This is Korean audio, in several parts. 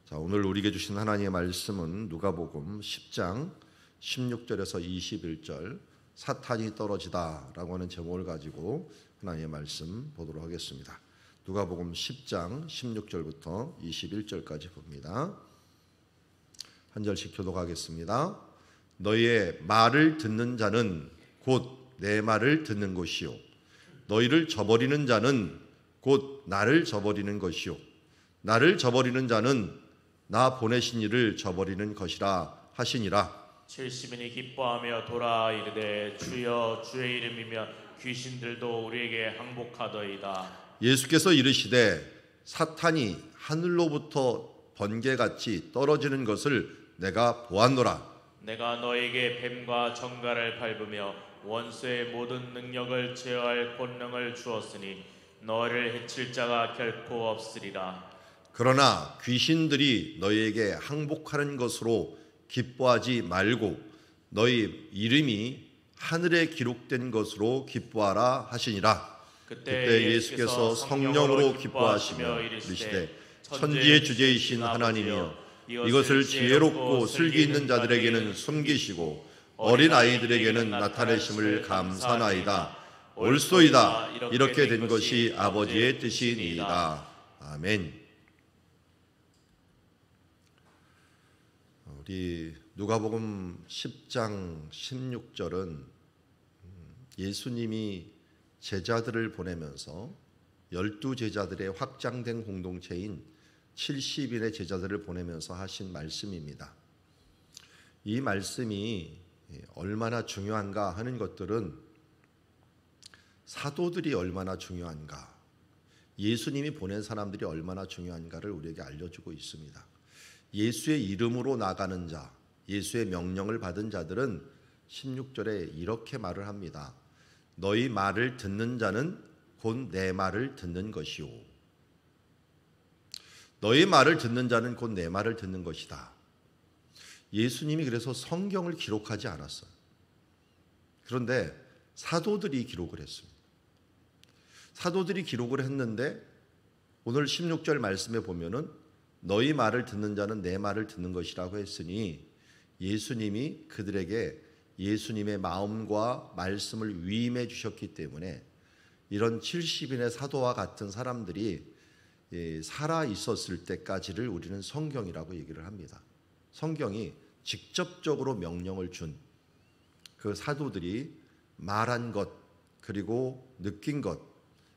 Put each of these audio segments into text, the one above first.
자, 오늘 우리에게 주신 하나님의 말씀은 누가복음 10장 16절에서 21절 사탄이 떨어지다라고 하는 제목을 가지고 하나님의 말씀 보도록 하겠습니다. 누가복음 10장 16절부터 21절까지 봅니다. 한 절씩 교독하겠습니다. 너희의 말을 듣는 자는 곧 내 말을 듣는 것이요 너희를 저버리는 자는 곧 나를 저버리는 것이요 나를 저버리는 자는 나 보내신 이를 저버리는 것이라 하시니라. 70인이 기뻐하며 돌아 이르되 주여 주의 이름이면 귀신들도 우리에게 항복하더이다. 예수께서 이르시되 사탄이 하늘로부터 번개같이 떨어지는 것을 내가 보았노라. 내가 너에게 뱀과 정갈을 밟으며 원수의 모든 능력을 제어할 권능을 주었으니 너를 해칠 자가 결코 없으리라. 그러나 귀신들이 너희에게 항복하는 것으로 기뻐하지 말고 너희 이름이 하늘에 기록된 것으로 기뻐하라 하시니라. 그때 예수께서 성령으로 기뻐하시며 이르시되 천지의 주제이신 하나님이여 이것을 지혜롭고 슬기 있는 자들에게는 숨기시고 어린 아이들에게는 나타내심을 감사나이다. 옳소이다. 이렇게 된 것이 아버지의 뜻이니이다. 아멘. 우리 누가복음 10장 16절은 예수님이 제자들을 보내면서 12제자들의 확장된 공동체인 70인의 제자들을 보내면서 하신 말씀입니다. 이 말씀이 얼마나 중요한가 하는 것들은 사도들이 얼마나 중요한가, 예수님이 보낸 사람들이 얼마나 중요한가를 우리에게 알려주고 있습니다. 예수의 이름으로 나가는 자, 예수의 명령을 받은 자들은 16절에 이렇게 말을 합니다. 너희 말을 듣는 자는 곧 내 말을 듣는 것이요. 너희 말을 듣는 자는 곧 내 말을 듣는 것이다. 예수님이 그래서 성경을 기록하지 않았어요. 그런데 사도들이 기록을 했습니다. 사도들이 기록을 했는데 오늘 16절 말씀에 보면은 너희 말을 듣는 자는 내 말을 듣는 것이라고 했으니 예수님이 그들에게 예수님의 마음과 말씀을 위임해 주셨기 때문에 이런 70인의 사도와 같은 사람들이 살아 있었을 때까지를 우리는 성경이라고 얘기를 합니다. 성경이 직접적으로 명령을 준 그 사도들이 말한 것, 그리고 느낀 것,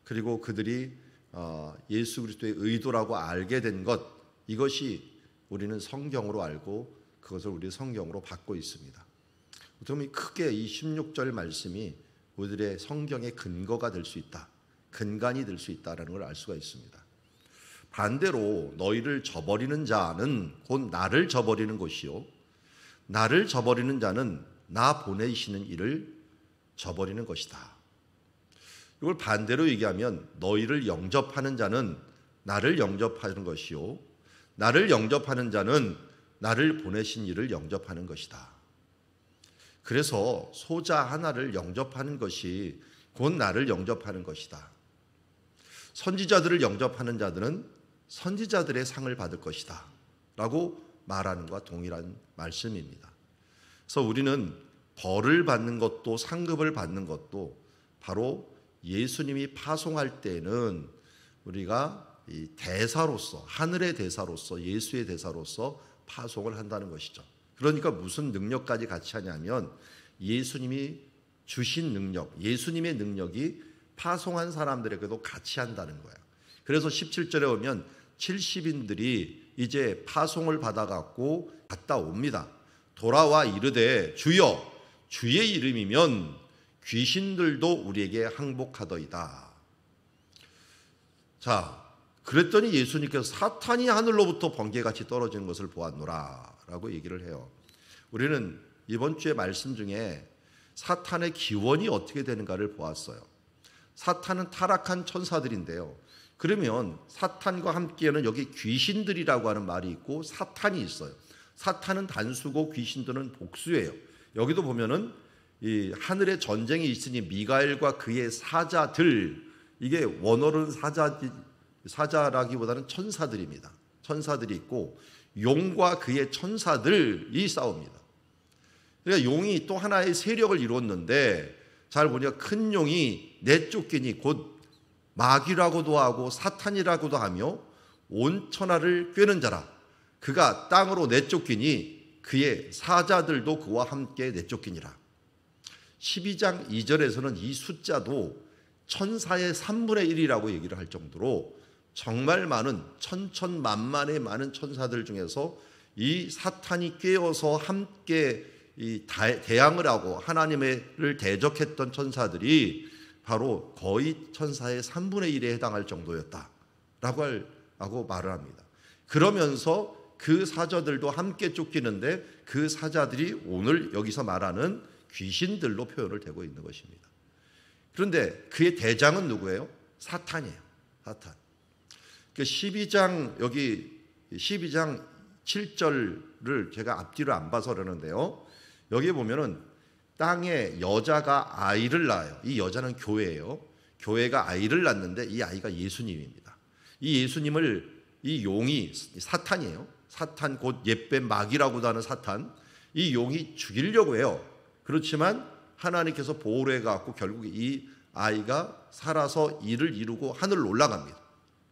그리고 그들이 예수 그리스도의 의도라고 알게 된 것, 이것이 우리는 성경으로 알고 그것을 우리 성경으로 받고 있습니다. 어떻게 보면 크게 이 16절 말씀이 우리들의 성경의 근거가 될 수 있다, 근간이 될 수 있다는 걸 알 수가 있습니다. 반대로 너희를 저버리는 자는 곧 나를 저버리는 것이요 나를 저버리는 자는 나 보내시는 이를 저버리는 것이다. 이걸 반대로 얘기하면 너희를 영접하는 자는 나를 영접하는 것이요 나를 영접하는 자는 나를 보내신 이를 영접하는 것이다. 그래서 소자 하나를 영접하는 것이 곧 나를 영접하는 것이다. 선지자들을 영접하는 자들은 선지자들의 상을 받을 것이다 라고 말하는 것과 동일한 말씀입니다. 그래서 우리는 벌을 받는 것도 상급을 받는 것도 바로 예수님이 파송할 때는 우리가 이 대사로서, 하늘의 대사로서, 예수의 대사로서 파송을 한다는 것이죠. 그러니까 무슨 능력까지 같이 하냐면 예수님이 주신 능력, 예수님의 능력이 파송한 사람들에게도 같이 한다는 거예요. 그래서 17절에 오면 70인들이 이제 파송을 받아갖고 갔다 옵니다. 돌아와 이르되 주여 주의 이름이면 귀신들도 우리에게 항복하더이다. 자, 그랬더니 예수님께서 사탄이 하늘로부터 번개같이 떨어지는 것을 보았노라 라고 얘기를 해요. 우리는 이번 주의 말씀 중에 사탄의 기원이 어떻게 되는가를 보았어요. 사탄은 타락한 천사들인데요. 그러면 사탄과 함께는 여기 귀신들이라고 하는 말이 있고 사탄이 있어요. 사탄은 단수고 귀신들은 복수예요. 여기도 보면은 이 하늘에 전쟁이 있으니 미가엘과 그의 사자들, 이게 원어로는 사자라기보다는 천사들입니다. 천사들이 있고 용과 그의 천사들이 싸웁니다. 그러니까 용이 또 하나의 세력을 이뤘는데 잘 보니까 큰 용이 내쫓기니 곧 마귀라고도 하고 사탄이라고도 하며 온 천하를 꿰는 자라. 그가 땅으로 내쫓기니 그의 사자들도 그와 함께 내쫓기니라. 12장 2절에서는 이 숫자도 천사의 3분의 1이라고 얘기를 할 정도로 정말 많은 천천만만의 많은 천사들 중에서 이 사탄이 꿰어서 함께 대항을 하고 하나님을 대적했던 천사들이 바로 거의 천사의 3분의 1에 해당할 정도였다라고 말을 합니다. 그러면서 그 사자들도 함께 쫓기는데 그 사자들이 오늘 여기서 말하는 귀신들로 표현을 되고 있는 것입니다. 그런데 그의 대장은 누구예요? 사탄이에요. 사탄. 12장 여기 12장 7절을 제가 앞뒤를 안 봐서 그러는데요. 여기 보면은 땅에 여자가 아이를 낳아요. 이 여자는 교회예요. 교회가 아이를 낳는데 이 아이가 예수님입니다. 이 예수님을 이 용이 사탄이에요. 사탄 곧 옛뱀 마귀라고도 하는 사탄. 이 용이 죽이려고 해요. 그렇지만 하나님께서 보호를 해갖고 결국 이 아이가 살아서 이를 이루고 하늘로 올라갑니다.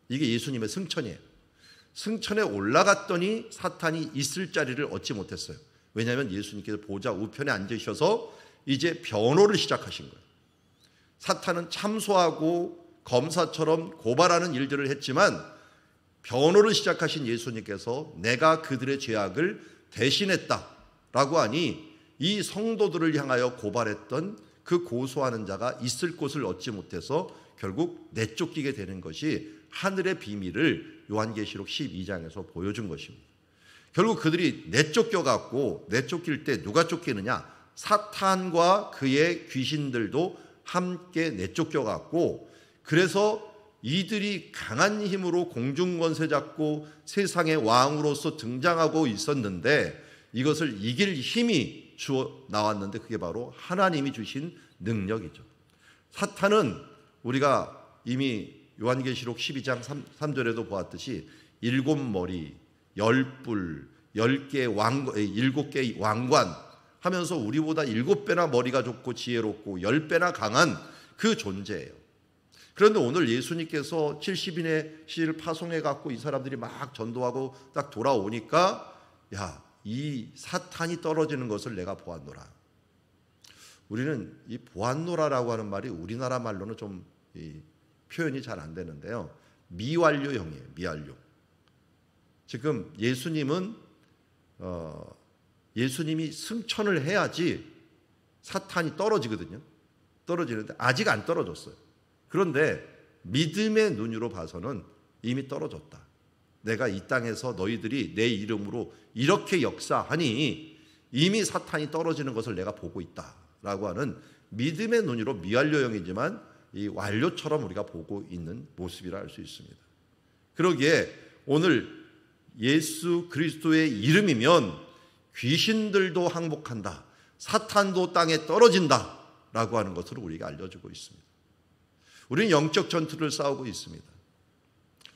이게 예수님의 승천이에요. 승천에 올라갔더니 사탄이 있을 자리를 얻지 못했어요. 왜냐하면 예수님께서 보좌 우편에 앉으셔서 이제 변호를 시작하신 거예요. 사탄은 참소하고 검사처럼 고발하는 일들을 했지만 변호를 시작하신 예수님께서 내가 그들의 죄악을 대신했다라고 하니 이 성도들을 향하여 고발했던 그 고소하는 자가 있을 곳을 얻지 못해서 결국 내쫓기게 되는 것이 하늘의 비밀을 요한계시록 12장에서 보여준 것입니다. 결국 그들이 내쫓겨갖고 내쫓길 때 누가 쫓기느냐? 사탄과 그의 귀신들도 함께 내쫓겨갖고 그래서 이들이 강한 힘으로 공중권세 잡고 세상의 왕으로서 등장하고 있었는데 이것을 이길 힘이 주어 나왔는데 그게 바로 하나님이 주신 능력이죠. 사탄은 우리가 이미 요한계시록 12장 3절에도 보았듯이 7머리, 10뿔, 7개의 왕관 하면서 우리보다 7배나 머리가 좋고 지혜롭고 10배나 강한 그 존재예요. 그런데 오늘 예수님께서 70인의 씨를 파송해 갖고 이 사람들이 막 전도하고 딱 돌아오니까 야, 이 사탄이 떨어지는 것을 내가 보았노라. 우리는 이 보았노라라고 하는 말이 우리나라 말로는 좀 표현이 잘 안 되는데요. 미완료형이에요. 미완료. 지금 예수님은 예수님이 승천을 해야지 사탄이 떨어지거든요. 떨어지는데 아직 안 떨어졌어요. 그런데 믿음의 눈으로 봐서는 이미 떨어졌다. 내가 이 땅에서 너희들이 내 이름으로 이렇게 역사하니 이미 사탄이 떨어지는 것을 내가 보고 있다라고 하는 믿음의 눈으로 미완료형이지만 이 완료처럼 우리가 보고 있는 모습이라 할 수 있습니다. 그러기에 오늘 예수 그리스도의 이름이면 귀신들도 항복한다. 사탄도 땅에 떨어진다라고 하는 것을 우리가 알려주고 있습니다. 우리는 영적 전투를 싸우고 있습니다.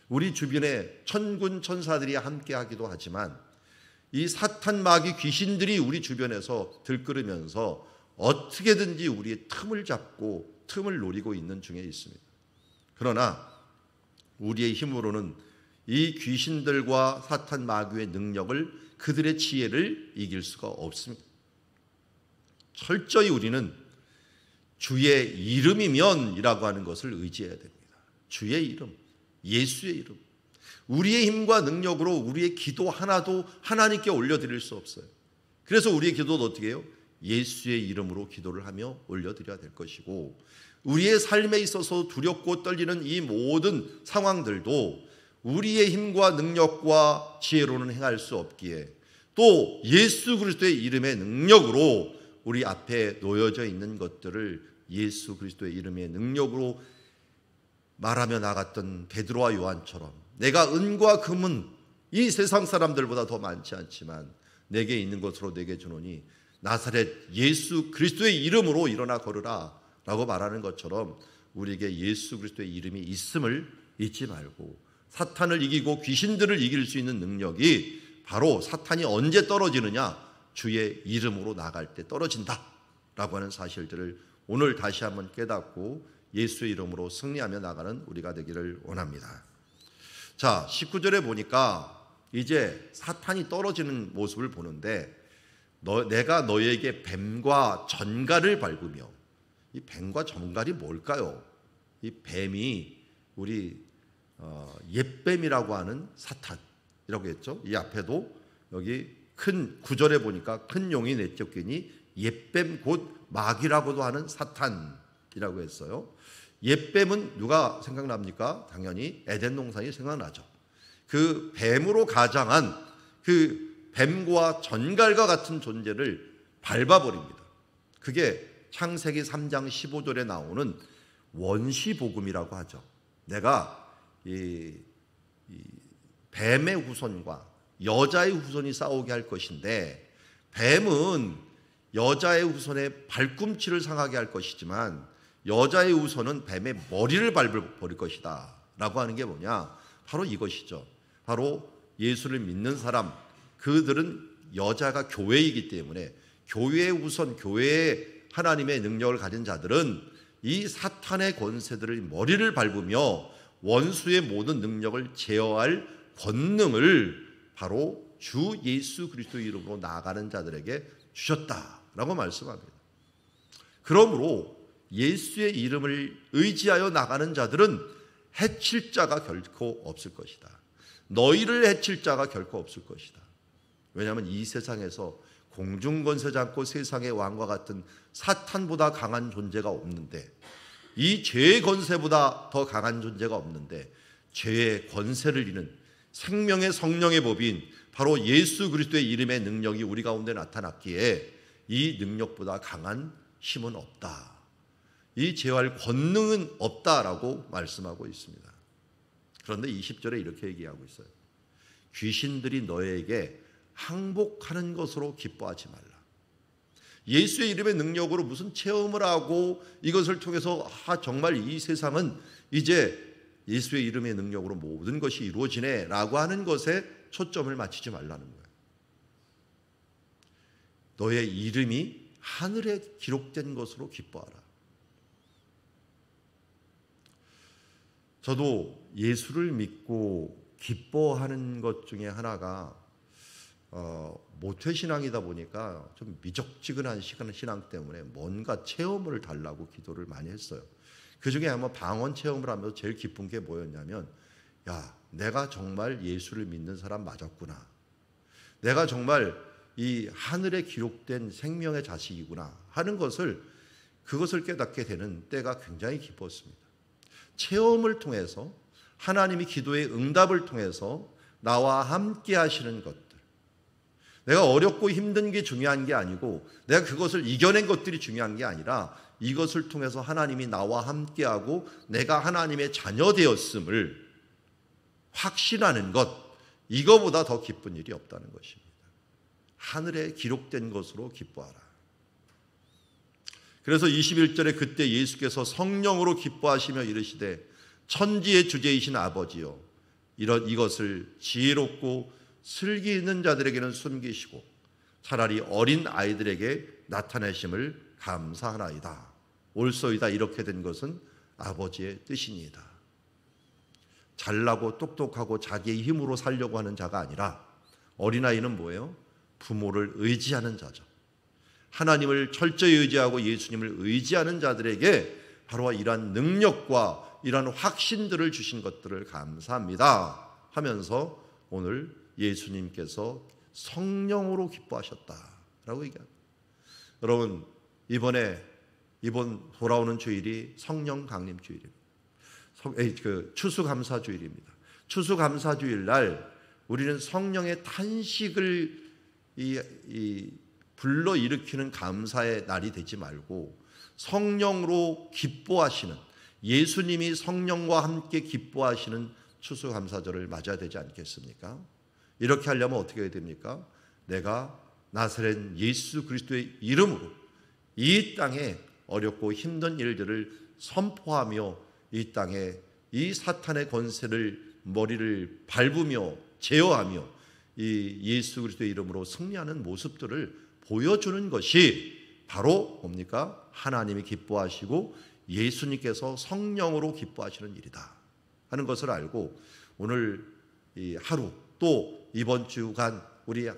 우리 주변에 천군 천사들이 함께하기도 하지만 이 사탄 마귀 귀신들이 우리 주변에서 들끓으면서 어떻게든지 우리의 틈을 잡고 틈을 노리고 있는 중에 있습니다. 그러나 우리의 힘으로는 이 귀신들과 사탄 마귀의 능력을 그들의 지혜를 이길 수가 없습니다. 철저히 우리는 주의 이름이면이라고 하는 것을 의지해야 됩니다. 주의 이름, 예수의 이름. 우리의 힘과 능력으로 우리의 기도 하나도 하나님께 올려드릴 수 없어요. 그래서 우리의 기도도 어떻게 해요? 예수의 이름으로 기도를 하며 올려드려야 될 것이고 우리의 삶에 있어서 두렵고 떨리는 이 모든 상황들도 우리의 힘과 능력과 지혜로는 행할 수 없기에 또 예수 그리스도의 이름의 능력으로 우리 앞에 놓여져 있는 것들을 예수 그리스도의 이름의 능력으로 말하며 나갔던 베드로와 요한처럼 내가 은과 금은 이 세상 사람들보다 더 많지 않지만 내게 있는 것으로 내게 주노니 나사렛 예수 그리스도의 이름으로 일어나 걸으라 라고 말하는 것처럼 우리에게 예수 그리스도의 이름이 있음을 잊지 말고 사탄을 이기고 귀신들을 이길 수 있는 능력이 바로 사탄이 언제 떨어지느냐? 주의 이름으로 나갈 때 떨어진다라고 하는 사실들을 오늘 다시 한번 깨닫고 예수의 이름으로 승리하며 나가는 우리가 되기를 원합니다. 자, 19절에 보니까 이제 사탄이 떨어지는 모습을 보는데 내가 너에게 뱀과 전갈을 밟으며, 이 뱀과 전갈이 뭘까요? 이 뱀이 우리 옛뱀이라고 하는 사탄이라고 했죠. 이 앞에도 여기 큰 9절에 보니까 큰 용이 내쫓기니 옛뱀 곧 마귀라고도 하는 사탄이라고 했어요. 옛뱀은 누가 생각납니까? 당연히 에덴 동산이 생각나죠. 그 뱀으로 가장한 그 뱀과 전갈과 같은 존재를 밟아버립니다. 그게 창세기 3장 15절에 나오는 원시복음이라고 하죠. 내가 이 뱀의 후손과 여자의 후손이 싸우게 할 것인데, 뱀은 여자의 후손의 발꿈치를 상하게 할 것이지만 여자의 후손은 뱀의 머리를 밟아버릴 것이다 라고 하는 게 뭐냐? 바로 이것이죠. 바로 예수를 믿는 사람, 그들은 여자가 교회이기 때문에 교회의 후손, 교회의 하나님의 능력을 가진 자들은 이 사탄의 권세들을 머리를 밟으며 원수의 모든 능력을 제어할 권능을 바로 주 예수 그리스도의 이름으로 나아가는 자들에게 주셨다라고 말씀합니다. 그러므로 예수의 이름을 의지하여 나가는 자들은 해칠 자가 결코 없을 것이다. 너희를 해칠 자가 결코 없을 것이다. 왜냐하면 이 세상에서 공중권세 잡고 세상의 왕과 같은 사탄보다 강한 존재가 없는데, 이 죄의 권세보다 더 강한 존재가 없는데, 죄의 권세를 이는 생명의 성령의 법인 바로 예수 그리스도의 이름의 능력이 우리 가운데 나타났기에 이 능력보다 강한 힘은 없다. 이 제어할 권능은 없다라고 말씀하고 있습니다. 그런데 20절에 이렇게 얘기하고 있어요. 귀신들이 너에게 항복하는 것으로 기뻐하지 말라. 예수의 이름의 능력으로 무슨 체험을 하고 이것을 통해서 정말 이 세상은 이제 예수의 이름의 능력으로 모든 것이 이루어지네 라고 하는 것에 초점을 맞추지 말라는 거예요. 너의 이름이 하늘에 기록된 것으로 기뻐하라. 저도 예수를 믿고 기뻐하는 것 중에 하나가 모태신앙이다 보니까 좀 미적지근한 신앙 때문에 뭔가 체험을 달라고 기도를 많이 했어요. 그 중에 아마 방언 체험을 하면서 제일 기쁜 게 뭐였냐면, 야, 내가 정말 예수를 믿는 사람 맞았구나. 내가 정말 이 하늘에 기록된 생명의 자식이구나 하는 그것을 깨닫게 되는 때가 굉장히 기뻤습니다. 체험을 통해서 하나님이 기도의 응답을 통해서 나와 함께 하시는 것들, 내가 어렵고 힘든 게 중요한 게 아니고 내가 그것을 이겨낸 것들이 중요한 게 아니라 이것을 통해서 하나님이 나와 함께하고 내가 하나님의 자녀 되었음을 확신하는 것, 이거보다 더 기쁜 일이 없다는 것입니다. 하늘에 기록된 것으로 기뻐하라. 그래서 21절에 그때 예수께서 성령으로 기뻐하시며 이르시되 천지의 주제이신 아버지여, 이것을 지혜롭고 슬기 있는 자들에게는 숨기시고 차라리 어린 아이들에게 나타내심을 감사하나이다. 옳소이다. 이렇게 된 것은 아버지의 뜻이니이다. 잘나고 똑똑하고 자기의 힘으로 살려고 하는 자가 아니라, 어린아이는 뭐예요? 부모를 의지하는 자죠. 하나님을 철저히 의지하고 예수님을 의지하는 자들에게 바로 이러한 능력과 이러한 확신들을 주신 것들을 감사합니다 하면서 오늘 예수님께서 성령으로 기뻐하셨다라고 얘기합니다. 여러분, 이번 돌아오는 주일이 성령 강림 주일입니다. 추수감사주일입니다. 추수감사주일 날 우리는 성령의 탄식을 불러일으키는 감사의 날이 되지 말고 성령으로 기뻐하시는, 예수님이 성령과 함께 기뻐하시는 추수감사절을 맞아야 되지 않겠습니까? 이렇게 하려면 어떻게 해야 됩니까? 내가 나사렛 예수 그리스도의 이름으로 이 땅에 어렵고 힘든 일들을 선포하며 이 땅에 이 사탄의 권세를 머리를 밟으며 제어하며 이 예수 그리스도의 이름으로 승리하는 모습들을 보여주는 것이 바로 뭡니까? 하나님이 기뻐하시고 예수님께서 성령으로 기뻐하시는 일이다 하는 것을 알고 오늘 이 하루 또 이번 주간 우리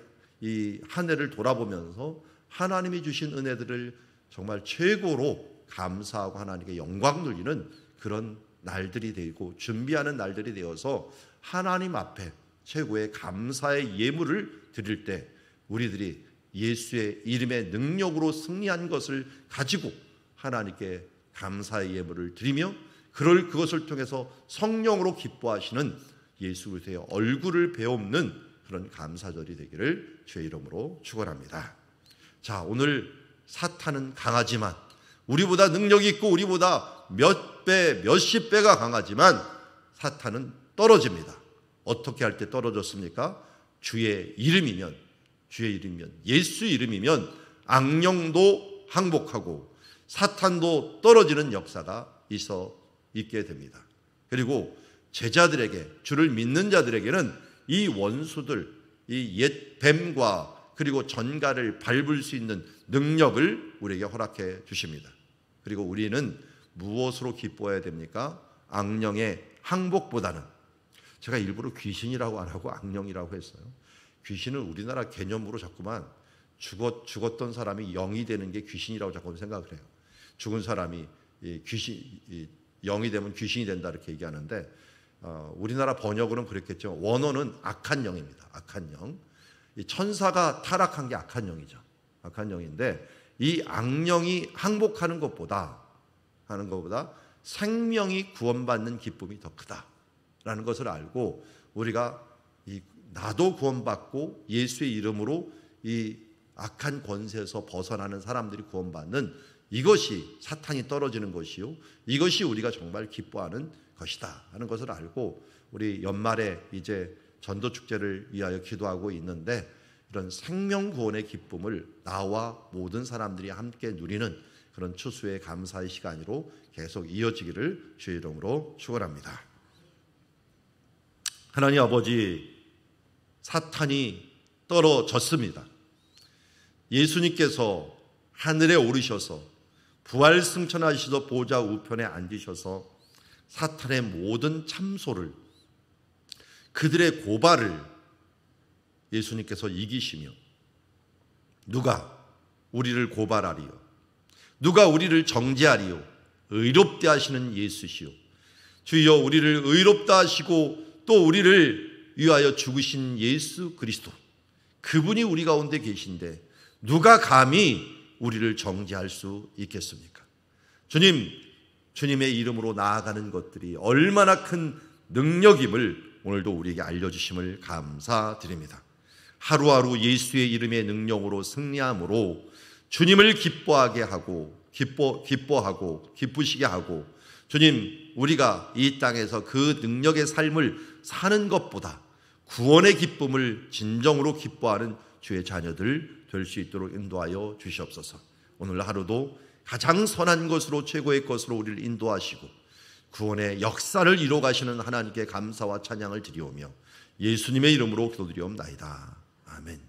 이 한 해를 돌아보면서 하나님이 주신 은혜들을 정말 최고로 감사하고 하나님께 영광 돌리는 그런 날들이 되고 준비하는 날들이 되어서 하나님 앞에 최고의 감사의 예물을 드릴 때 우리들이 예수의 이름의 능력으로 승리한 것을 가지고 하나님께 감사의 예물을 드리며 그것을 통해서 성령으로 기뻐하시는 예수 그리스도의 얼굴을 배움는 그런 감사절이 되기를 주의 이름으로 축원합니다. 자, 오늘 사탄은 강하지만 우리보다 능력이 있고 우리보다 몇 배, 몇십 배가 강하지만 사탄은 떨어집니다. 어떻게 할 때 떨어졌습니까? 주의 이름이면 예수 이름이면 악령도 항복하고 사탄도 떨어지는 역사가 있게 됩니다. 그리고 제자들에게 주를 믿는 자들에게는 이 원수들, 이 옛 뱀과 그리고 전갈을 밟을 수 있는 능력을 우리에게 허락해 주십니다. 그리고 우리는 무엇으로 기뻐해야 됩니까? 악령의 항복보다는 제가 일부러 귀신이라고 안 하고 악령이라고 했어요. 귀신은 우리나라 개념으로 자꾸만 죽었던 사람이 영이 되는 게 귀신이라고 자꾸 생각을 해요. 죽은 사람이 영이 되면 귀신이 된다 이렇게 얘기하는데 우리나라 번역으로는 그랬겠죠. 원어는 악한 영입니다. 악한 영. 이 천사가 타락한 게 악한 영이죠. 악한 영인데 이 악령이 항복하는 것보다 생명이 구원받는 기쁨이 더 크다라는 것을 알고 우리가 나도 구원받고 예수의 이름으로 이 악한 권세에서 벗어나는 사람들이 구원받는 이것이 사탄이 떨어지는 것이요 이것이 우리가 정말 기뻐하는 것이다 하는 것을 알고 우리 연말에 이제 전도축제를 위하여 기도하고 있는데 이런 생명 구원의 기쁨을 나와 모든 사람들이 함께 누리는 그런 추수의 감사의 시간으로 계속 이어지기를 주의 이름으로 축원합니다. 하나님 아버지, 사탄이 떨어졌습니다. 예수님께서 하늘에 오르셔서 부활 승천하시서 보좌 우편에 앉으셔서 사탄의 모든 참소를 그들의 고발을 예수님께서 이기시며 누가 우리를 고발하리요? 누가 우리를 정죄하리요? 의롭다 하시는 예수시요. 주여 우리를 의롭다 하시고 또 우리를 위하여 죽으신 예수 그리스도 그분이 우리 가운데 계신데 누가 감히 우리를 정죄할 수 있겠습니까? 주님의 이름으로 나아가는 것들이 얼마나 큰 능력임을 오늘도 우리에게 알려주심을 감사드립니다. 하루하루 예수의 이름의 능력으로 승리함으로 주님을 기뻐하게 하고 기뻐하고 기쁘시게 하고 주님 우리가 이 땅에서 그 능력의 삶을 사는 것보다 구원의 기쁨을 진정으로 기뻐하는 주의 자녀들 될 수 있도록 인도하여 주시옵소서. 오늘 하루도 가장 선한 것으로 최고의 것으로 우리를 인도하시고 구원의 역사를 이루어 가시는 하나님께 감사와 찬양을 드리오며 예수님의 이름으로 기도드리옵나이다. 아멘.